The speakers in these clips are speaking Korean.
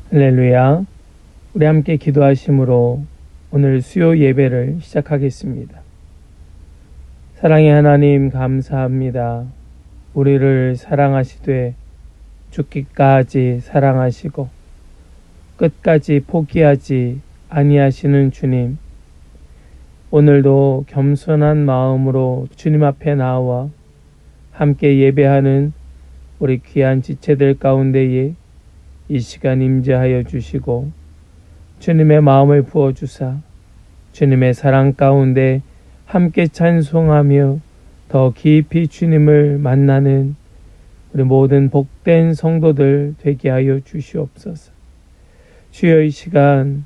할렐루야. 우리 함께 기도하심으로 오늘 수요 예배를 시작하겠습니다. 사랑의 하나님 감사합니다. 우리를 사랑하시되 죽기까지 사랑하시고 끝까지 포기하지 아니하시는 주님, 오늘도 겸손한 마음으로 주님 앞에 나와 함께 예배하는 우리 귀한 지체들 가운데에 이 시간 임재하여 주시고 주님의 마음을 부어주사 주님의 사랑 가운데 함께 찬송하며 더 깊이 주님을 만나는 우리 모든 복된 성도들 되게 하여 주시옵소서. 주여, 이 시간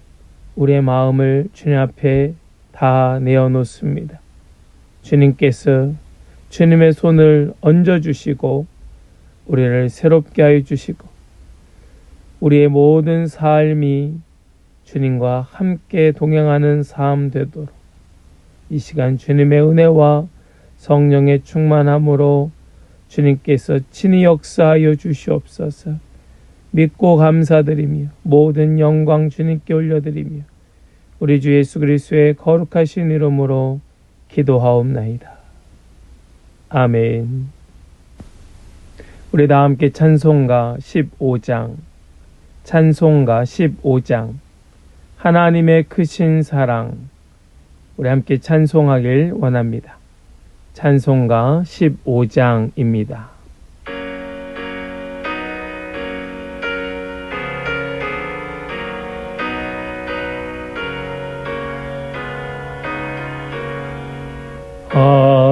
우리의 마음을 주님 앞에 다 내어놓습니다. 주님께서 주님의 손을 얹어주시고 우리를 새롭게 하여 주시고 우리의 모든 삶이 주님과 함께 동행하는 삶 되도록 이 시간 주님의 은혜와 성령의 충만함으로 주님께서 친히 역사하여 주시옵소서. 믿고 감사드리며 모든 영광 주님께 올려드리며 우리 주 예수 그리스도의 거룩하신 이름으로 기도하옵나이다. 아멘. 우리 다 함께 찬송가 15장 하나님의 크신 사랑, 우리 함께 찬송하길 원합니다. 찬송가 15장입니다.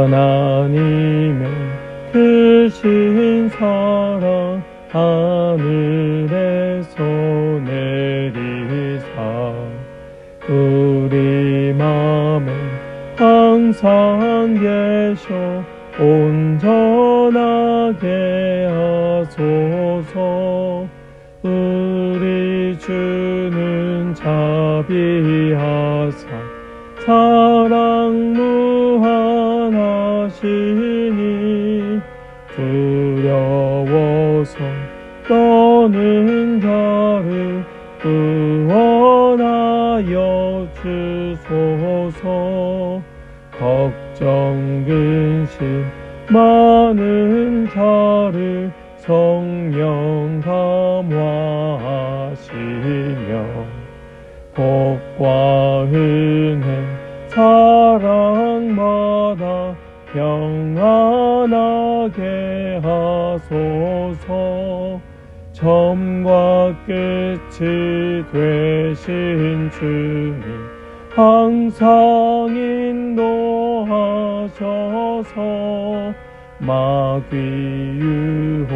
하나님의 크신 사랑 하늘에서 내리사 우리 맘에 항상 계셔 온전하게 하소서. 우리 주는 자비하사 사랑 무한하시니 두려워서 떠는 자를 구원하여 주소서. 걱정 근심 많은 자를 성령 감화하시며 복과 은혜 사랑마다 평안하게 하소서. 처음과 끝이 되신 주님 항상 인도하셔서 마귀 유혹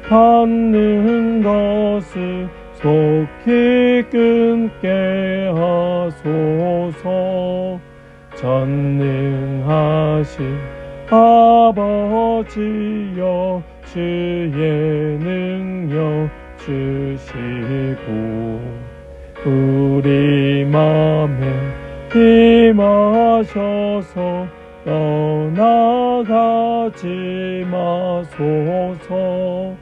받는 것을 속히 끊게 하소서. 전능하신 아버지여 주의 능력 주시고 우리 맘에 임하셔서 떠나가지 마소서.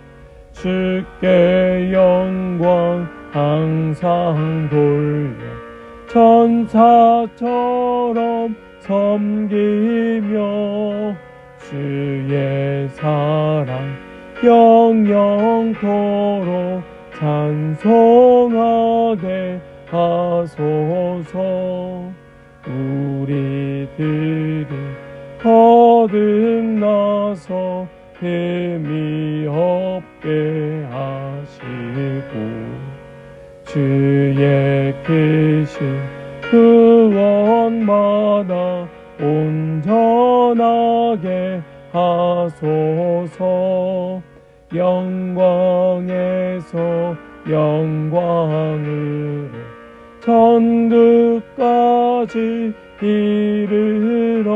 주께 영광 항상 돌려 천사처럼 섬기며 주의 사랑 영영토록 찬송하게 하소서. 우리들이 거듭나서 흠이 없게 하시고 주의 크신 구원마다 온전하게 하소서. 영광에서 영광으로 천국까지 이르러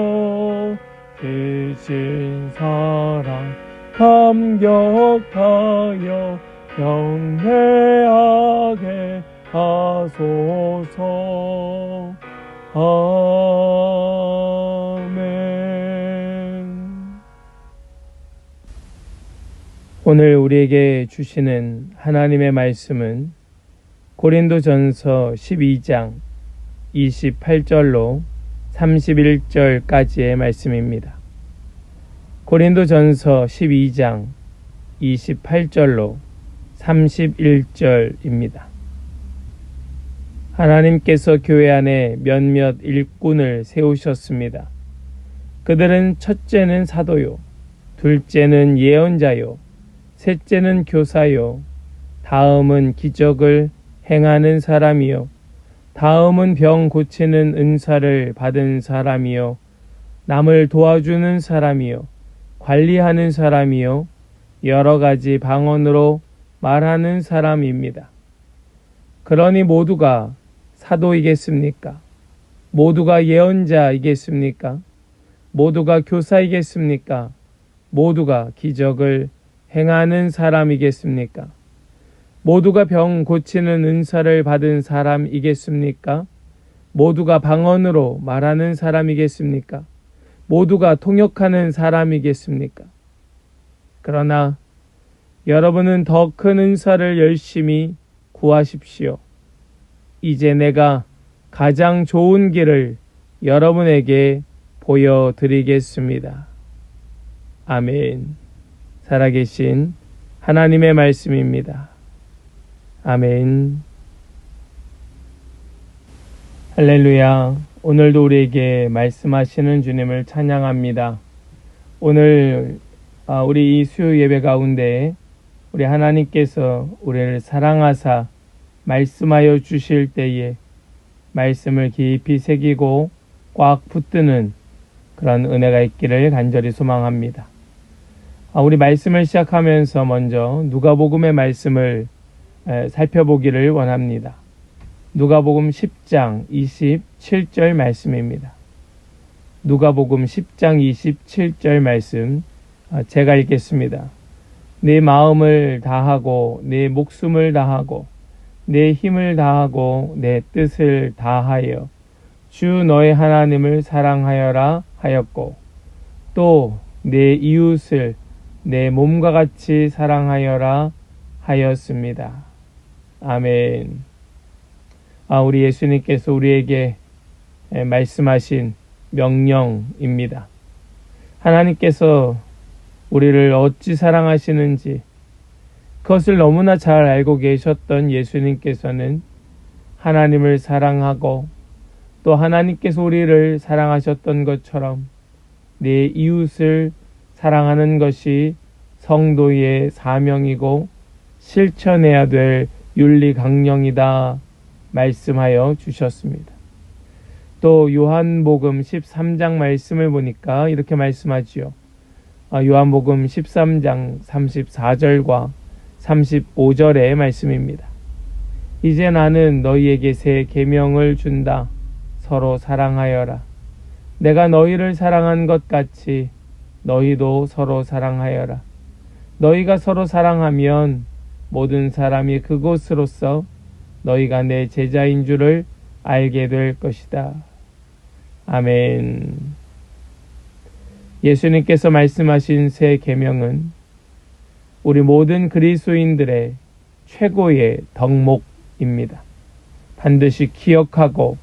크신 사랑 감격하여 경배하게 하소서. 아멘. 오늘 우리에게 주시는 하나님의 말씀은 고린도전서 12장 28절로 31절까지의 말씀입니다. 고린도전서 12장 28절로 31절입니다. 하나님께서 교회 안에 몇몇 일꾼을 세우셨습니다. 그들은 첫째는 사도요, 둘째는 예언자요, 셋째는 교사요, 다음은 기적을 행하는 사람이요, 다음은 병 고치는 은사를 받은 사람이요, 남을 도와주는 사람이요, 관리하는 사람이요, 여러 가지 방언으로 말하는 사람입니다. 그러니 모두가 사도이겠습니까? 모두가 예언자이겠습니까? 모두가 교사이겠습니까? 모두가 기적을 행하는 사람이겠습니까? 모두가 병 고치는 은사를 받은 사람이겠습니까? 모두가 방언으로 말하는 사람이겠습니까? 모두가 통역하는 사람이겠습니까? 그러나 여러분은 더 큰 은사를 열심히 구하십시오. 이제 내가 가장 좋은 길을 여러분에게 보여드리겠습니다. 아멘. 살아계신 하나님의 말씀입니다. 아멘. 할렐루야. 오늘도 우리에게 말씀하시는 주님을 찬양합니다. 오늘 우리 이 수요 예배 가운데 우리 하나님께서 우리를 사랑하사 말씀하여 주실 때에 말씀을 깊이 새기고 꽉 붙드는 그런 은혜가 있기를 간절히 소망합니다. 우리 말씀을 시작하면서 먼저 누가복음의 말씀을 살펴보기를 원합니다. 누가복음 10장 27절 말씀입니다. 누가복음 10장 27절 말씀 제가 읽겠습니다. 내 마음을 다하고 내 목숨을 다하고 내 힘을 다하고 내 뜻을 다하여 주 너의 하나님을 사랑하여라 하였고 또 내 이웃을 내 몸과 같이 사랑하여라 하였습니다. 아멘. 우리 예수님께서 우리에게 말씀하신 명령입니다. 하나님께서 우리를 어찌 사랑하시는지 그것을 너무나 잘 알고 계셨던 예수님께서는 하나님을 사랑하고 또 하나님께서 우리를 사랑하셨던 것처럼 내 이웃을 사랑하는 것이 성도의 사명이고 실천해야 될 윤리 강령이다 말씀하여 주셨습니다. 또 요한복음 13장 말씀을 보니까 이렇게 말씀하지요. 요한복음 13장 34절과 35절의 말씀입니다. 이제 나는 너희에게 새 계명을 준다. 서로 사랑하여라. 내가 너희를 사랑한 것 같이 너희도 서로 사랑하여라. 너희가 서로 사랑하면 모든 사람이 그것으로써 너희가 내 제자인 줄을 알게 될 것이다. 아멘. 예수님께서 말씀하신 새 계명은 우리 모든 그리스도인들의 최고의 덕목입니다. 반드시 기억하고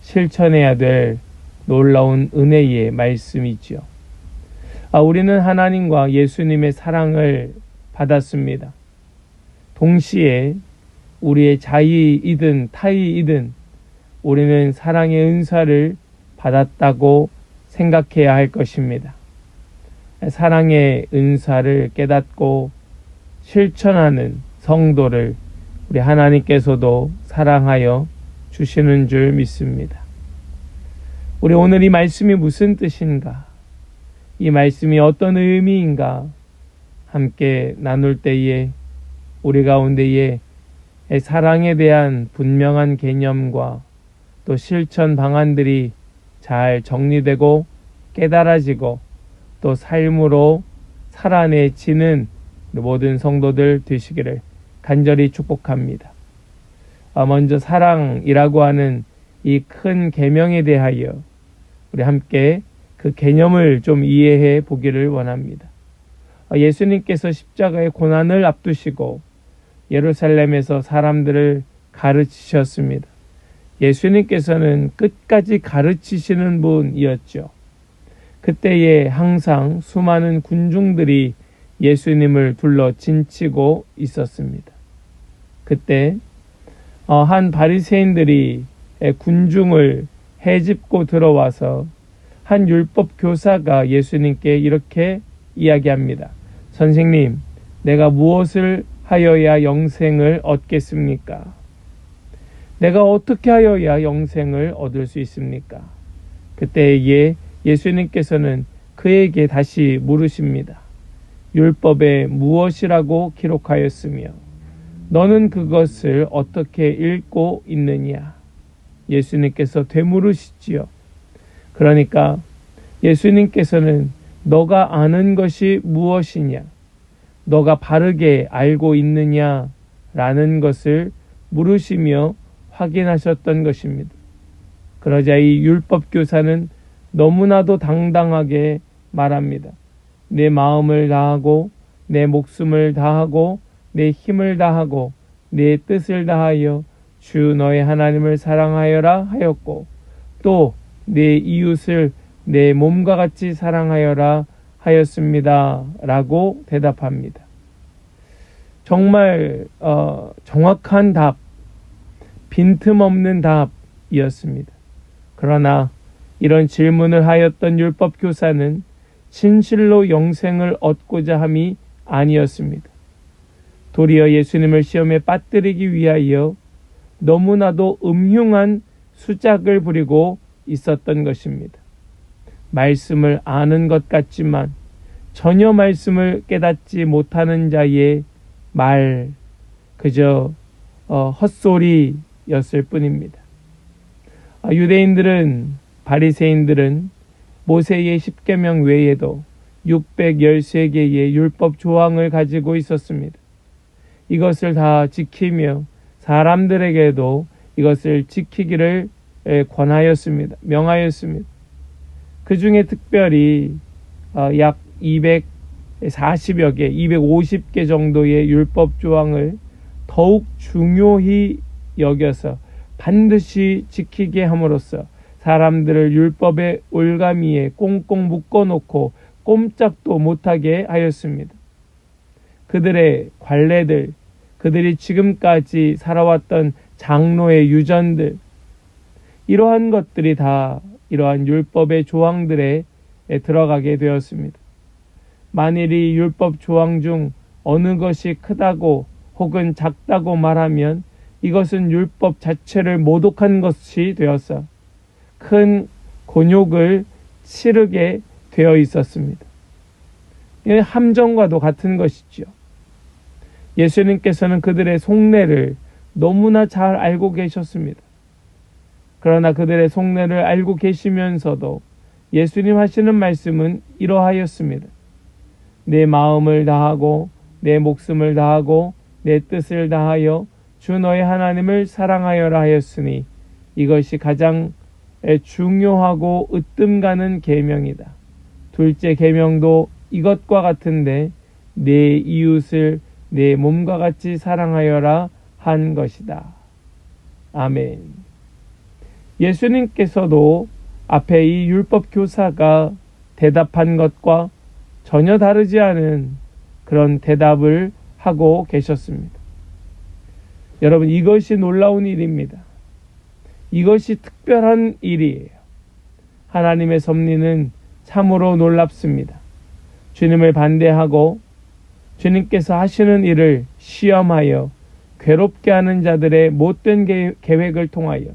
실천해야 될 놀라운 은혜의 말씀이지요. 우리는 하나님과 예수님의 사랑을 받았습니다. 동시에 우리의 자의이든 타의이든 우리는 사랑의 은사를 받았다고 생각해야 할 것입니다. 사랑의 은사를 깨닫고 실천하는 성도를 우리 하나님께서도 사랑하여 주시는 줄 믿습니다. 우리 오늘 이 말씀이 무슨 뜻인가? 이 말씀이 어떤 의미인가? 함께 나눌 때에 우리 가운데에 사랑에 대한 분명한 개념과 또 실천 방안들이 잘 정리되고 깨달아지고 또 삶으로 살아내지는 모든 성도들 되시기를 간절히 축복합니다. 먼저 사랑이라고 하는 이 큰 계명에 대하여 우리 함께 그 개념을 좀 이해해 보기를 원합니다. 예수님께서 십자가의 고난을 앞두시고 예루살렘에서 사람들을 가르치셨습니다. 예수님께서는 끝까지 가르치시는 분이었죠. 그때에 항상 수많은 군중들이 예수님을 둘러 진치고 있었습니다. 그때 한 바리새인들이 군중을 헤집고 들어와서 한 율법 교사가 예수님께 이렇게 이야기합니다. 선생님, 내가 무엇을 하여야 영생을 얻겠습니까? 내가 어떻게 하여야 영생을 얻을 수 있습니까? 그때에 예수님께서는 그에게 다시 물으십니다. 율법에 무엇이라고 기록하였으며 너는 그것을 어떻게 읽고 있느냐? 예수님께서 되물으시지요. 그러니까 예수님께서는 너가 아는 것이 무엇이냐? 너가 바르게 알고 있느냐? 라는 것을 물으시며 확인하셨던 것입니다. 그러자 이 율법교사는 너무나도 당당하게 말합니다. 내 마음을 다하고 내 목숨을 다하고 내 힘을 다하고 내 뜻을 다하여 주 너의 하나님을 사랑하여라 하였고 또 내 이웃을 내 몸과 같이 사랑하여라 하였습니다. 라고 대답합니다. 정말 정확한 답, 빈틈없는 답이었습니다. 그러나 이런 질문을 하였던 율법교사는 진실로 영생을 얻고자 함이 아니었습니다. 도리어 예수님을 시험에 빠뜨리기 위하여 너무나도 음흉한 수작을 부리고 있었던 것입니다. 말씀을 아는 것 같지만 전혀 말씀을 깨닫지 못하는 자의 말, 그저 헛소리였을 뿐입니다. 유대인들은, 바리새인들은 모세의 십계명 외에도 613개의 율법 조항을 가지고 있었습니다. 이것을 다 지키며 사람들에게도 이것을 지키기를 권하였습니다. 명하였습니다. 그 중에 특별히 약 240여 개, 250개 정도의 율법 조항을 더욱 중요히 여겨서 반드시 지키게 함으로써 사람들을 율법의 올가미에 꽁꽁 묶어놓고 꼼짝도 못하게 하였습니다. 그들의 관례들, 그들이 지금까지 살아왔던 장로의 유전들, 이러한 것들이 다 이러한 율법의 조항들에 들어가게 되었습니다. 만일 이 율법 조항 중 어느 것이 크다고 혹은 작다고 말하면 이것은 율법 자체를 모독한 것이 되어서 큰 곤욕을 치르게 되어 있었습니다. 이 함정과도 같은 것이죠. 예수님께서는 그들의 속내를 너무나 잘 알고 계셨습니다. 그러나 그들의 속내를 알고 계시면서도 예수님 하시는 말씀은 이러하였습니다. 내 마음을 다하고 내 목숨을 다하고 내 뜻을 다하여 주 너의 하나님을 사랑하여라 하였으니 이것이 가장 중요하고 으뜸 가는 계명이다. 둘째 계명도 이것과 같은데 내 이웃을 내 몸과 같이 사랑하여라 한 것이다. 아멘. 예수님께서도 앞에 이 율법 교사가 대답한 것과 전혀 다르지 않은 그런 대답을 하고 계셨습니다. 여러분, 이것이 놀라운 일입니다. 이것이 특별한 일이에요. 하나님의 섭리는 참으로 놀랍습니다. 주님을 반대하고 주님께서 하시는 일을 시험하여 괴롭게 하는 자들의 못된 계획을 통하여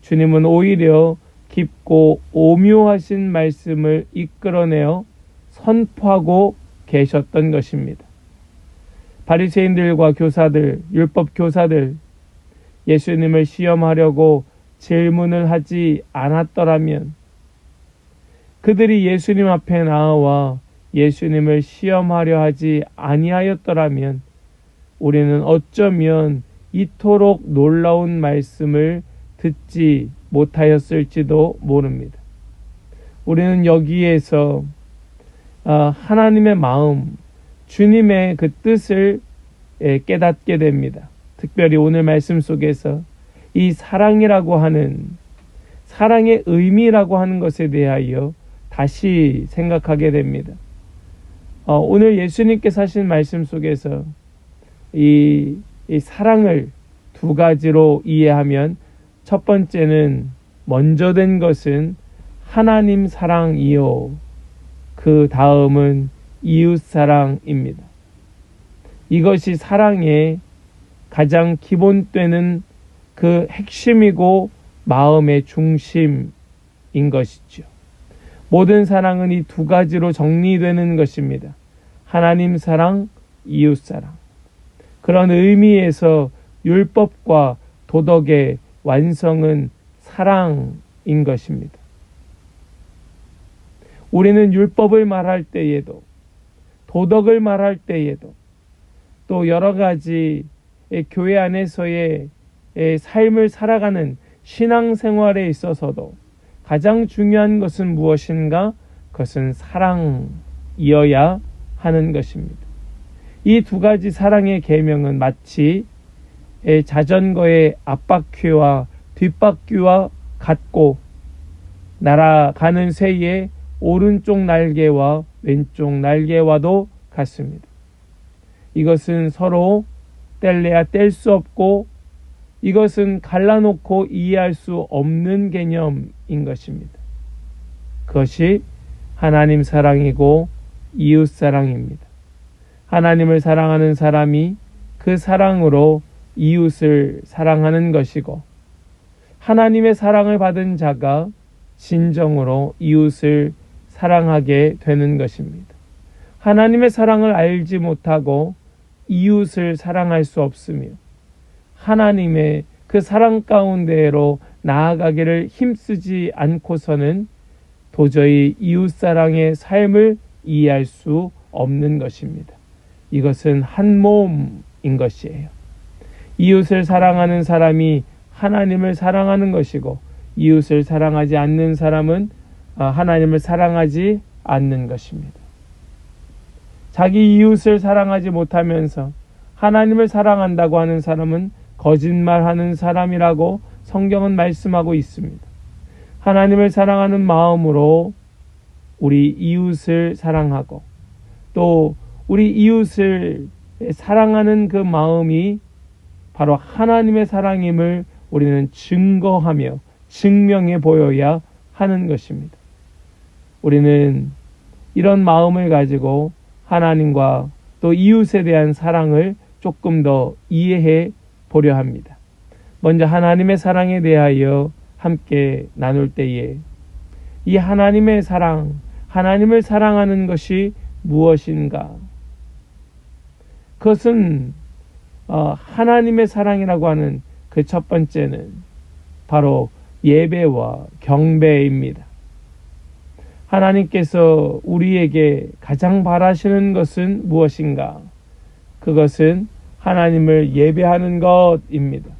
주님은 오히려 깊고 오묘하신 말씀을 이끌어내어 선포하고 계셨던 것입니다. 바리새인들과 교사들, 율법 교사들, 예수님을 시험하려고 질문을 하지 않았더라면, 그들이 예수님 앞에 나와 예수님을 시험하려 하지 아니하였더라면 우리는 어쩌면 이토록 놀라운 말씀을 듣지 못하였을지도 모릅니다. 우리는 여기에서 하나님의 마음, 주님의 그 뜻을 깨닫게 됩니다. 특별히 오늘 말씀 속에서 이 사랑이라고 하는, 사랑의 의미라고 하는 것에 대하여 다시 생각하게 됩니다. 오늘 예수님께서 하신 말씀 속에서 이 사랑을 두 가지로 이해하면, 첫 번째는 먼저 된 것은 하나님 사랑이요, 그 다음은 이웃 사랑입니다. 이것이 사랑의 가장 기본되는 그 핵심이고 마음의 중심인 것이죠. 모든 사랑은 이 두 가지로 정리되는 것입니다. 하나님 사랑, 이웃 사랑. 그런 의미에서 율법과 도덕의 완성은 사랑인 것입니다. 우리는 율법을 말할 때에도, 도덕을 말할 때에도, 또 여러 가지 교회 안에서의 삶을 살아가는 신앙생활에 있어서도 가장 중요한 것은 무엇인가? 그것은 사랑이어야 하는 것입니다. 이 두 가지 사랑의 계명은 마치 자전거의 앞바퀴와 뒷바퀴와 같고, 날아가는 새의 오른쪽 날개와 왼쪽 날개와도 같습니다. 이것은 서로 뗄래야 뗄 수 없고, 이것은 갈라놓고 이해할 수 없는 개념인 것입니다. 그것이 하나님 사랑이고 이웃 사랑입니다. 하나님을 사랑하는 사람이 그 사랑으로 이웃을 사랑하는 것이고, 하나님의 사랑을 받은 자가 진정으로 이웃을 사랑하게 되는 것입니다. 하나님의 사랑을 알지 못하고 이웃을 사랑할 수 없으며, 하나님의 그 사랑 가운데로 나아가기를 힘쓰지 않고서는 도저히 이웃사랑의 삶을 이해할 수 없는 것입니다. 이것은 한 몸인 것이에요. 이웃을 사랑하는 사람이 하나님을 사랑하는 것이고, 이웃을 사랑하지 않는 사람은 하나님을 사랑하지 않는 것입니다. 자기 이웃을 사랑하지 못하면서 하나님을 사랑한다고 하는 사람은 거짓말하는 사람이라고 성경은 말씀하고 있습니다. 하나님을 사랑하는 마음으로 우리 이웃을 사랑하고, 또 우리 이웃을 사랑하는 그 마음이 바로 하나님의 사랑임을 우리는 증거하며 증명해 보여야 하는 것입니다. 우리는 이런 마음을 가지고 하나님과 또 이웃에 대한 사랑을 조금 더 이해해 보려 합니다. 먼저 하나님의 사랑에 대하여 함께 나눌 때에, 이 하나님의 사랑, 하나님을 사랑하는 것이 무엇인가? 그것은 하나님의 사랑이라고 하는 그 첫 번째는 바로 예배와 경배입니다. 하나님께서 우리에게 가장 바라시는 것은 무엇인가? 그것은 하나님을 예배하는 것입니다.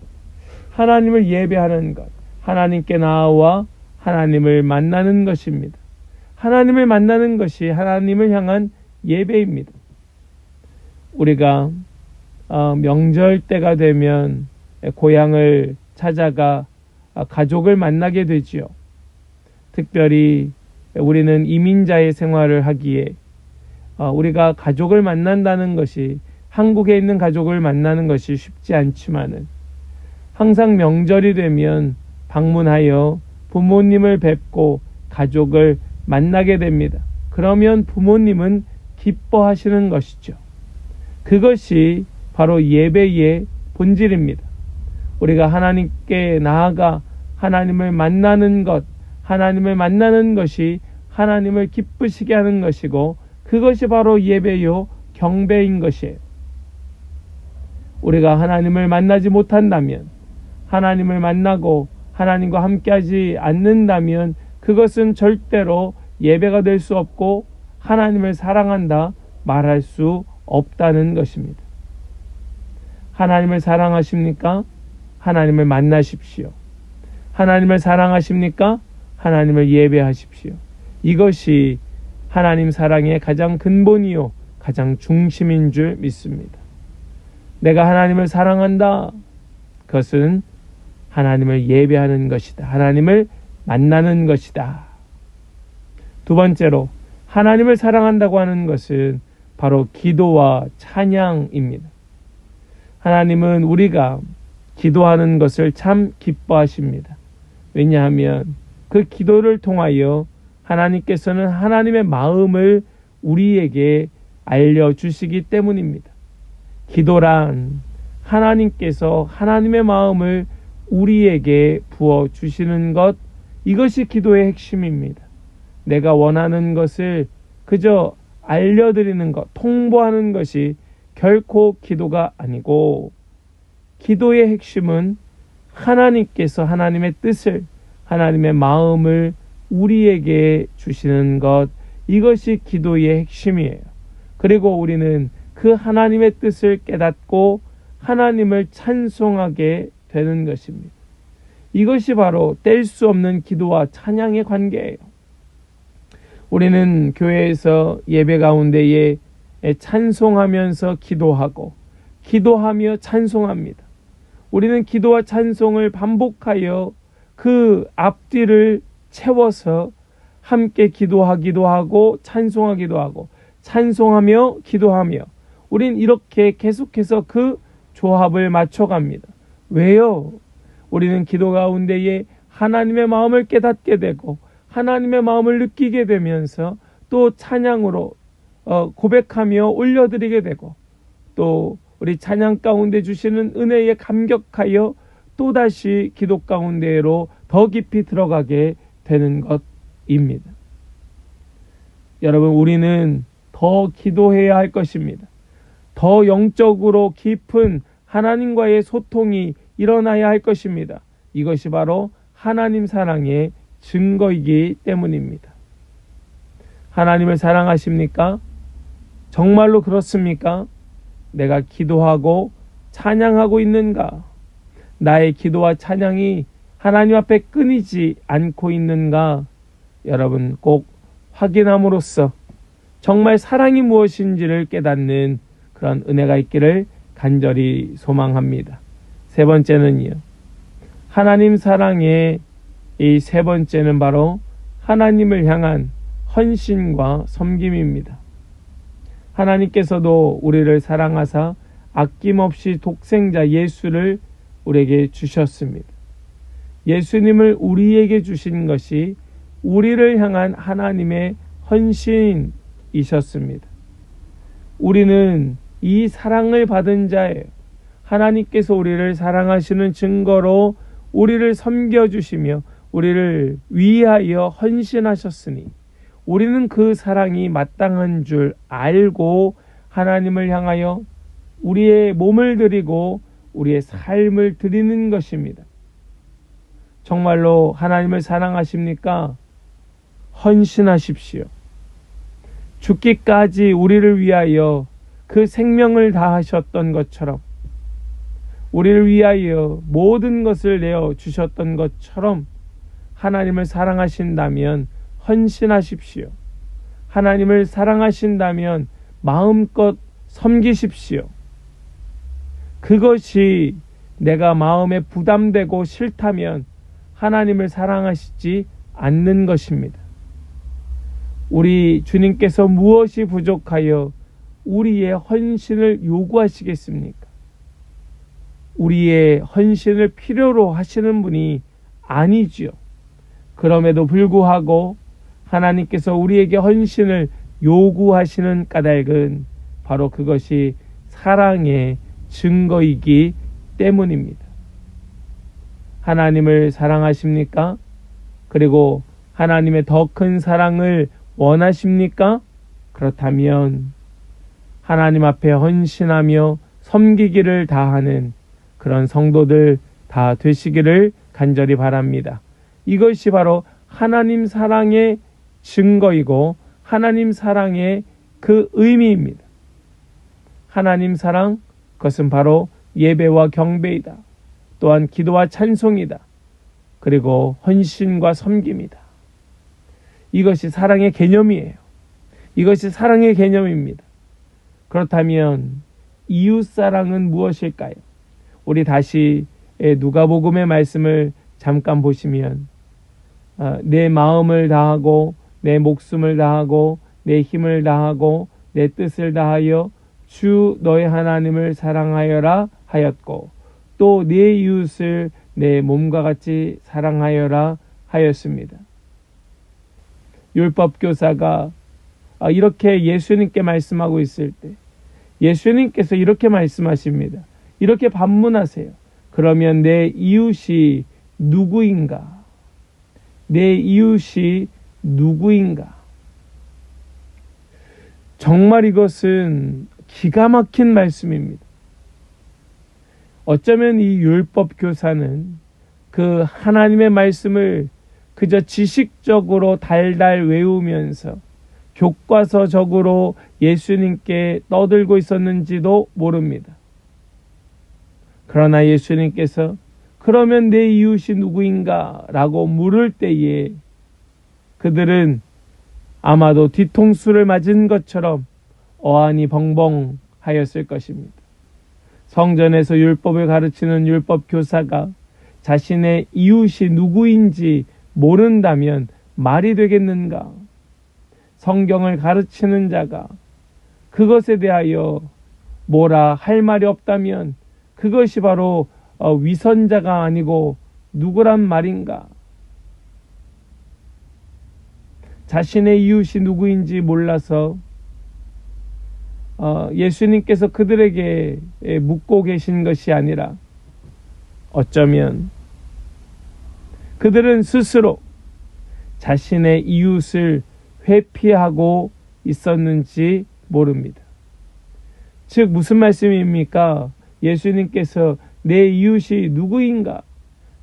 하나님을 예배하는 것, 하나님께 나아와 하나님을 만나는 것입니다. 하나님을 만나는 것이 하나님을 향한 예배입니다. 우리가 명절 때가 되면 고향을 찾아가 가족을 만나게 되지요. 특별히 우리는 이민자의 생활을 하기에 우리가 가족을 만난다는 것이, 한국에 있는 가족을 만나는 것이 쉽지 않지만은, 항상 명절이 되면 방문하여 부모님을 뵙고 가족을 만나게 됩니다. 그러면 부모님은 기뻐하시는 것이죠. 그것이 바로 예배의 본질입니다. 우리가 하나님께 나아가 하나님을 만나는 것, 하나님을 만나는 것이 하나님을 기쁘시게 하는 것이고, 그것이 바로 예배요 경배인 것이에요. 우리가 하나님을 만나지 못한다면, 하나님을 만나고 하나님과 함께하지 않는다면 그것은 절대로 예배가 될 수 없고 하나님을 사랑한다 말할 수 없다는 것입니다. 하나님을 사랑하십니까? 하나님을 만나십시오. 하나님을 사랑하십니까? 하나님을 예배하십시오. 이것이 하나님 사랑의 가장 근본이요 가장 중심인 줄 믿습니다. 내가 하나님을 사랑한다. 그것은 하나님을 예배하는 것이다. 하나님을 만나는 것이다. 두 번째로 하나님을 사랑한다고 하는 것은 바로 기도와 찬양입니다. 하나님은 우리가 기도하는 것을 참 기뻐하십니다. 왜냐하면 그 기도를 통하여 하나님께서는 하나님의 마음을 우리에게 알려주시기 때문입니다. 기도란 하나님께서 하나님의 마음을 우리에게 부어주시는 것, 이것이 기도의 핵심입니다. 내가 원하는 것을 그저 알려드리는 것, 통보하는 것이 결코 기도가 아니고, 기도의 핵심은 하나님께서 하나님의 뜻을, 하나님의 마음을 우리에게 주시는 것, 이것이 기도의 핵심이에요. 그리고 우리는 그 하나님의 뜻을 깨닫고 하나님을 찬송하게 되는 것입니다. 이것이 바로 뗄 수 없는 기도와 찬양의 관계예요. 우리는 교회에서 예배 가운데에 찬송하면서 기도하고 기도하며 찬송합니다. 우리는 기도와 찬송을 반복하여 그 앞뒤를 채워서 함께 기도하기도 하고 찬송하기도 하고 찬송하며 기도하며 우린 이렇게 계속해서 그 조합을 맞춰갑니다. 왜요? 우리는 기도 가운데에 하나님의 마음을 깨닫게 되고 하나님의 마음을 느끼게 되면서 또 찬양으로 고백하며 올려드리게 되고 또 우리 찬양 가운데 주시는 은혜에 감격하여 또다시 기도 가운데로 더 깊이 들어가게 되는 것입니다. 여러분, 우리는 더 기도해야 할 것입니다. 더 영적으로 깊은 하나님과의 소통이 일어나야 할 것입니다. 이것이 바로 하나님 사랑의 증거이기 때문입니다. 하나님을 사랑하십니까? 정말로 그렇습니까? 내가 기도하고 찬양하고 있는가? 나의 기도와 찬양이 하나님 앞에 끊이지 않고 있는가? 여러분, 꼭 확인함으로써 정말 사랑이 무엇인지를 깨닫는 그런 은혜가 있기를 간절히 소망합니다. 세 번째는요, 하나님 사랑의 이 세 번째는 바로 하나님을 향한 헌신과 섬김입니다. 하나님께서도 우리를 사랑하사 아낌없이 독생자 예수를 우리에게 주셨습니다. 예수님을 우리에게 주신 것이 우리를 향한 하나님의 헌신이셨습니다. 우리는 이 사랑을 받은 자예요. 하나님께서 우리를 사랑하시는 증거로 우리를 섬겨주시며 우리를 위하여 헌신하셨으니 우리는 그 사랑이 마땅한 줄 알고 하나님을 향하여 우리의 몸을 드리고 우리의 삶을 드리는 것입니다. 정말로 하나님을 사랑하십니까? 헌신하십시오. 죽기까지 우리를 위하여 그 생명을 다하셨던 것처럼, 우리를 위하여 모든 것을 내어 주셨던 것처럼 하나님을 사랑하신다면 헌신하십시오. 하나님을 사랑하신다면 마음껏 섬기십시오. 그것이 내가 마음에 부담되고 싫다면 하나님을 사랑하시지 않는 것입니다. 우리 주님께서 무엇이 부족하여 우리의 헌신을 요구하시겠습니까? 우리의 헌신을 필요로 하시는 분이 아니지요. 그럼에도 불구하고 하나님께서 우리에게 헌신을 요구하시는 까닭은 바로 그것이 사랑의 증거이기 때문입니다. 하나님을 사랑하십니까? 그리고 하나님의 더 큰 사랑을 원하십니까? 그렇다면 하나님 앞에 헌신하며 섬기기를 다하는 그런 성도들 다 되시기를 간절히 바랍니다. 이것이 바로 하나님 사랑의 증거이고 하나님 사랑의 그 의미입니다. 하나님 사랑, 그것은 바로 예배와 경배이다. 또한 기도와 찬송이다. 그리고 헌신과 섬김이다. 이것이 사랑의 개념이에요. 이것이 사랑의 개념입니다. 그렇다면 이웃사랑은 무엇일까요? 우리 다시 누가복음의 말씀을 잠깐 보시면 내 마음을 다하고 내 목숨을 다하고 내 힘을 다하고 내 뜻을 다하여 주 너의 하나님을 사랑하여라 하였고 또 내 이웃을 내 몸과 같이 사랑하여라 하였습니다. 율법교사가 이렇게 예수님께 말씀하고 있을 때 예수님께서 이렇게 말씀하십니다. 이렇게 반문하세요. 그러면 내 이웃이 누구인가? 내 이웃이 누구인가? 정말 이것은 기가 막힌 말씀입니다. 어쩌면 이 율법 교사는 그 하나님의 말씀을 그저 지식적으로 달달 외우면서 교과서적으로 예수님께 떠들고 있었는지도 모릅니다. 그러나 예수님께서 그러면 내 이웃이 누구인가? 라고 물을 때에 그들은 아마도 뒤통수를 맞은 것처럼 어안이 벙벙하였을 것입니다. 성전에서 율법을 가르치는 율법 교사가 자신의 이웃이 누구인지 모른다면 말이 되겠는가? 성경을 가르치는 자가 그것에 대하여 뭐라 할 말이 없다면 그것이 바로 위선자가 아니고 누구란 말인가? 자신의 이웃이 누구인지 몰라서 예수님께서 그들에게 묻고 계신 것이 아니라 어쩌면 그들은 스스로 자신의 이웃을 회피하고 있었는지 모릅니다. 즉 무슨 말씀입니까? 예수님께서 내 이웃이 누구인가?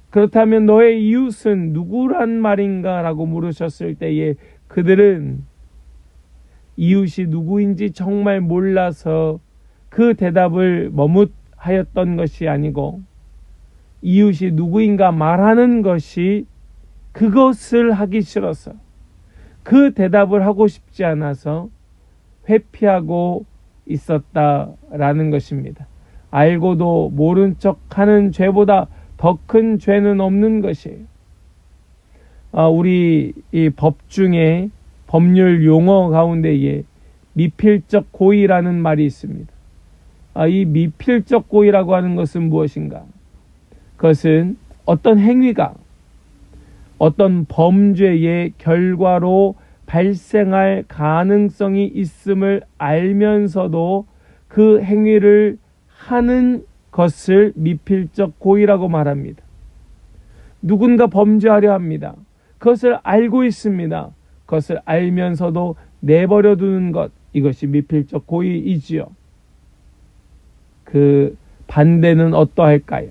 그렇다면 너의 이웃은 누구란 말인가? 라고 물으셨을 때에 그들은 이웃이 누구인지 정말 몰라서 그 대답을 머뭇하였던 것이 아니고 이웃이 누구인가 말하는 것이 그것을 하기 싫어서 그 대답을 하고 싶지 않아서 회피하고 있었다라는 것입니다. 알고도 모른 척하는 죄보다 더 큰 죄는 없는 것이에요. 우리 이 법 중에 법률 용어 가운데에 미필적 고의라는 말이 있습니다. 이 미필적 고의라고 하는 것은 무엇인가? 그것은 어떤 행위가 어떤 범죄의 결과로 발생할 가능성이 있음을 알면서도 그 행위를 하는 것을 미필적 고의라고 말합니다. 누군가 범죄하려 합니다. 그것을 알고 있습니다. 그것을 알면서도 내버려 두는 것, 이것이 미필적 고의이지요. 그 반대는 어떠할까요?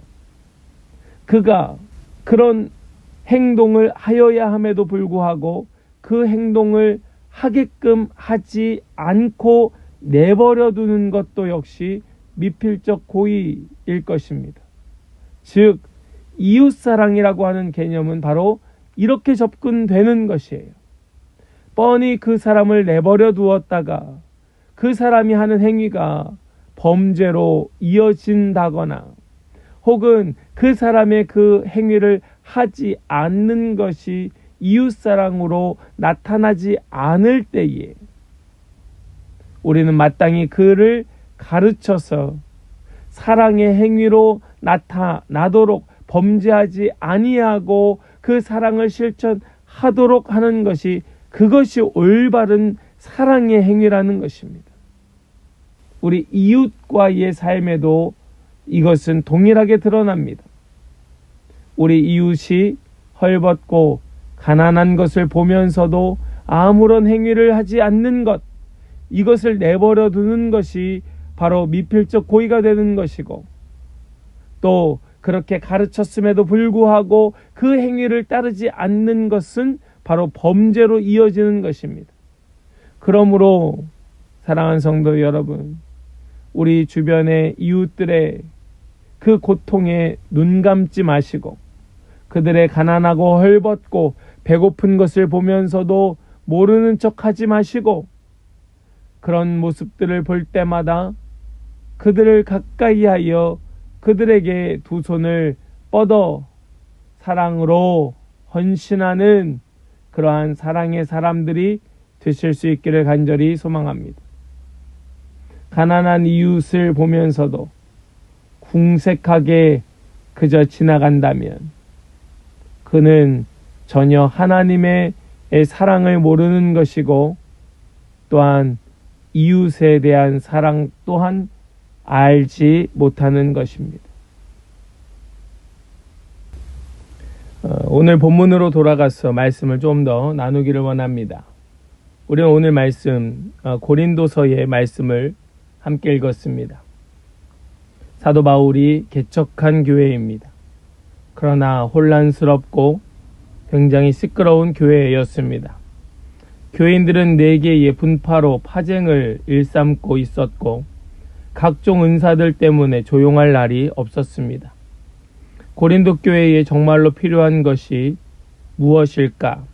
그가 그런 행동을 하여야 함에도 불구하고 그 행동을 하게끔 하지 않고 내버려 두는 것도 역시 미필적 고의일 것입니다. 즉 이웃사랑이라고 하는 개념은 바로 이렇게 접근되는 것이에요. 뻔히 그 사람을 내버려 두었다가 그 사람이 하는 행위가 범죄로 이어진다거나 혹은 그 사람의 그 행위를 하지 않는 것이 이웃사랑으로 나타나지 않을 때에 우리는 마땅히 그를 가르쳐서 사랑의 행위로 나타나도록 범죄하지 아니하고 그 사랑을 실천하도록 하는 것이 그것이 올바른 사랑의 행위라는 것입니다. 우리 이웃과의 삶에도 이것은 동일하게 드러납니다. 우리 이웃이 헐벗고 가난한 것을 보면서도 아무런 행위를 하지 않는 것, 이것을 내버려 두는 것이 바로 미필적 고의가 되는 것이고 또 그렇게 가르쳤음에도 불구하고 그 행위를 따르지 않는 것은 바로 범죄로 이어지는 것입니다. 그러므로 사랑하는 성도 여러분, 우리 주변의 이웃들의 그 고통에 눈 감지 마시고 그들의 가난하고 헐벗고 배고픈 것을 보면서도 모르는 척하지 마시고 그런 모습들을 볼 때마다 그들을 가까이 하여 그들에게 두 손을 뻗어 사랑으로 헌신하는 그러한 사랑의 사람들이 되실 수 있기를 간절히 소망합니다. 가난한 이웃을 보면서도 궁색하게 그저 지나간다면 그는 전혀 하나님의 사랑을 모르는 것이고 또한 이웃에 대한 사랑 또한 알지 못하는 것입니다. 오늘 본문으로 돌아가서 말씀을 좀 더 나누기를 원합니다. 우리는 오늘 말씀 고린도서의 말씀을 함께 읽었습니다. 사도 바울이 개척한 교회입니다. 그러나 혼란스럽고 굉장히 시끄러운 교회였습니다. 교인들은 네 개의 분파로 파쟁을 일삼고 있었고 각종 은사들 때문에 조용할 날이 없었습니다. 고린도 교회에 정말로 필요한 것이 무엇일까?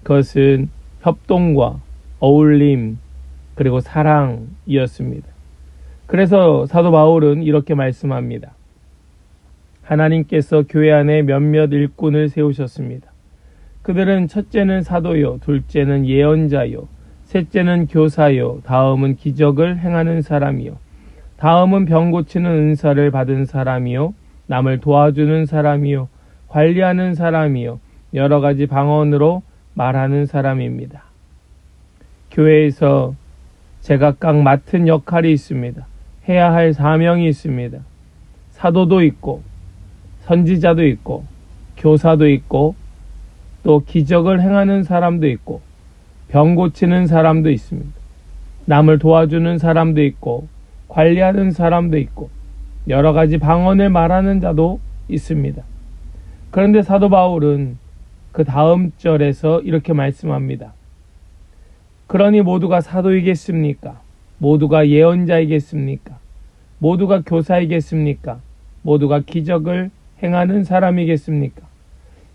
그것은 협동과 어울림 그리고 사랑이었습니다. 그래서 사도 바울은 이렇게 말씀합니다. 하나님께서 교회 안에 몇몇 일꾼을 세우셨습니다. 그들은 첫째는 사도요, 둘째는 예언자요, 셋째는 교사요, 다음은 기적을 행하는 사람이요, 다음은 병 고치는 은사를 받은 사람이요, 남을 도와주는 사람이요, 관리하는 사람이요, 여러 가지 방언으로 말하는 사람입니다. 교회에서 제각각 맡은 역할이 있습니다. 해야 할 사명이 있습니다. 사도도 있고 선지자도 있고 교사도 있고 또 기적을 행하는 사람도 있고 병 고치는 사람도 있습니다. 남을 도와주는 사람도 있고 관리하는 사람도 있고 여러 가지 방언을 말하는 자도 있습니다. 그런데 사도 바울은 그 다음 절에서 이렇게 말씀합니다. 그러니 모두가 사도이겠습니까? 모두가 예언자이겠습니까? 모두가 교사이겠습니까? 모두가 기적을 행하는 사람이겠습니까?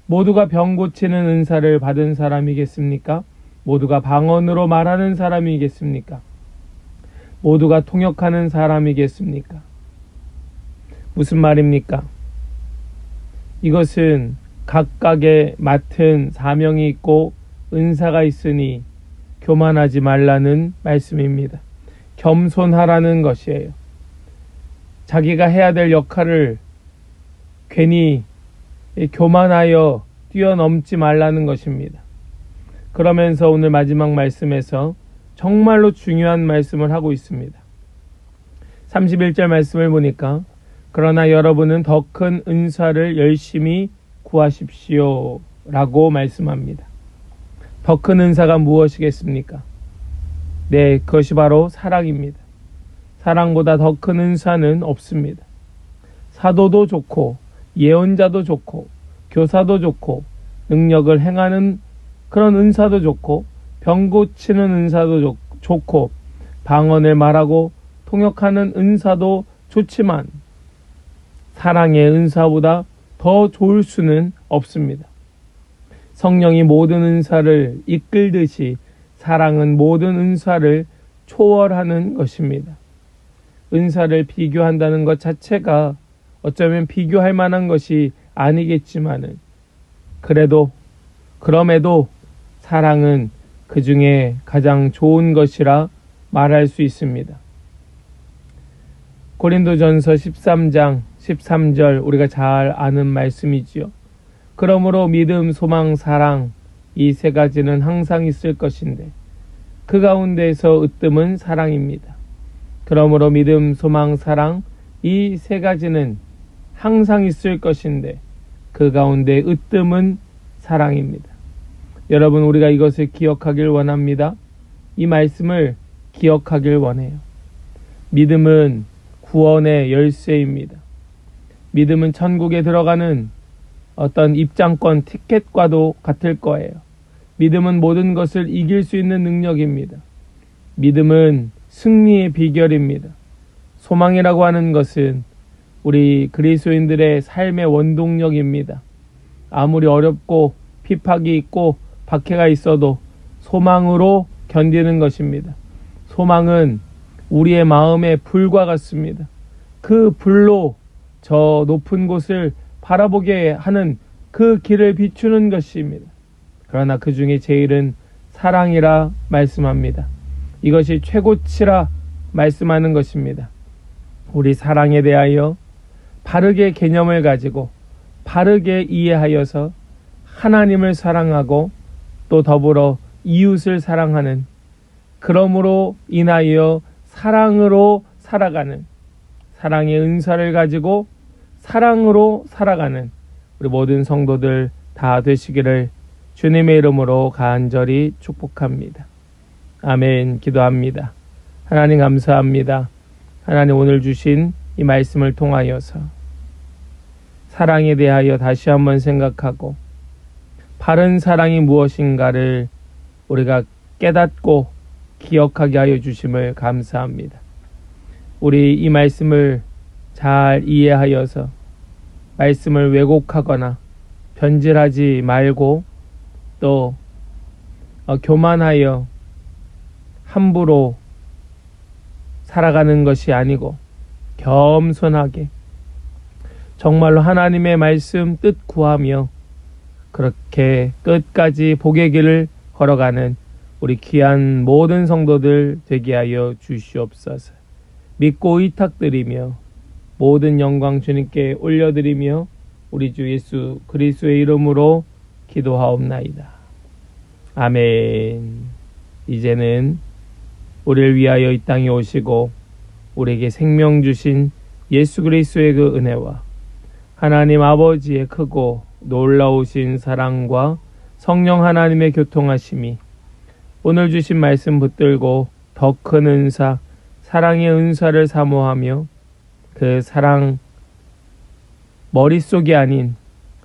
모두가 병 고치는 은사를 받은 사람이겠습니까? 모두가 방언으로 말하는 사람이겠습니까? 모두가 통역하는 사람이겠습니까? 무슨 말입니까? 이것은 각각의 맡은 사명이 있고 은사가 있으니 교만하지 말라는 말씀입니다. 겸손하라는 것이에요. 자기가 해야 될 역할을 괜히 교만하여 뛰어넘지 말라는 것입니다. 그러면서 오늘 마지막 말씀에서 정말로 중요한 말씀을 하고 있습니다. 31절 말씀을 보니까 그러나 여러분은 더 큰 은사를 열심히 구하십시오 라고 말씀합니다. 더 큰 은사가 무엇이겠습니까? 네, 그것이 바로 사랑입니다. 사랑보다 더 큰 은사는 없습니다. 사도도 좋고 예언자도 좋고 교사도 좋고 능력을 행하는 그런 은사도 좋고 병 고치는 은사도 좋고 방언을 말하고 통역하는 은사도 좋지만 사랑의 은사보다 더 좋을 수는 없습니다. 성령이 모든 은사를 이끌듯이 사랑은 모든 은사를 초월하는 것입니다. 은사를 비교한다는 것 자체가 어쩌면 비교할 만한 것이 아니겠지만은 그럼에도 사랑은 그 중에 가장 좋은 것이라 말할 수 있습니다. 고린도전서 13장 13절 우리가 잘 아는 말씀이지요. 그러므로 믿음, 소망, 사랑 이 세 가지는 항상 있을 것인데 그 가운데서 으뜸은 사랑입니다. 그러므로 믿음, 소망, 사랑 이 세 가지는 항상 있을 것인데 그 가운데 으뜸은 사랑입니다. 여러분, 우리가 이것을 기억하길 원합니다. 이 말씀을 기억하길 원해요. 믿음은 구원의 열쇠입니다. 믿음은 천국에 들어가는 어떤 입장권 티켓과도 같을 거예요. 믿음은 모든 것을 이길 수 있는 능력입니다. 믿음은 승리의 비결입니다. 소망이라고 하는 것은 우리 그리스도인들의 삶의 원동력입니다. 아무리 어렵고 핍박이 있고 박해가 있어도 소망으로 견디는 것입니다. 소망은 우리의 마음의 불과 같습니다. 그 불로 저 높은 곳을 바라보게 하는 그 길을 비추는 것입니다. 그러나 그 중에 제일은 사랑이라 말씀합니다. 이것이 최고치라 말씀하는 것입니다. 우리 사랑에 대하여 바르게 개념을 가지고 바르게 이해하여서 하나님을 사랑하고 또 더불어 이웃을 사랑하는, 그러므로 인하여 사랑으로 살아가는, 사랑의 은사를 가지고 사랑으로 살아가는 우리 모든 성도들 다 되시기를 주님의 이름으로 간절히 축복합니다. 아멘. 기도합니다. 하나님 감사합니다. 하나님 오늘 주신 이 말씀을 통하여서 사랑에 대하여 다시 한번 생각하고 바른 사랑이 무엇인가를 우리가 깨닫고 기억하게 하여 주심을 감사합니다. 우리 이 말씀을 잘 이해하여서 말씀을 왜곡하거나 변질하지 말고 또 교만하여 함부로 살아가는 것이 아니고 겸손하게 정말로 하나님의 말씀 뜻 구하며 그렇게 끝까지 복의 길을 걸어가는 우리 귀한 모든 성도들 되게 하여 주시옵소서. 믿고 의탁드리며 모든 영광 주님께 올려드리며 우리 주 예수 그리스도의 이름으로 기도하옵나이다. 아멘. 이제는 우리를 위하여 이 땅에 오시고 우리에게 생명 주신 예수 그리스도의 그 은혜와 하나님 아버지의 크고 놀라우신 사랑과 성령 하나님의 교통하심이 오늘 주신 말씀 붙들고 더 큰 은사, 사랑의 은사를 사모하며 그 사랑 머릿속이 아닌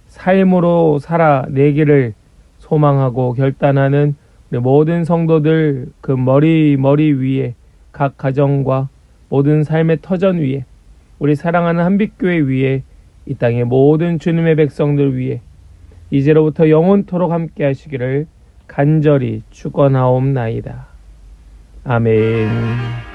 삶으로 살아내기를 소망하고 결단하는 우리 모든 성도들 그 머리 위에 각 가정과 모든 삶의 터전 위에 우리 사랑하는 한빛교회 위에 이 땅의 모든 주님의 백성들 위에 이제로부터 영원토록 함께 하시기를 간절히 축원하옵나이다. 아멘.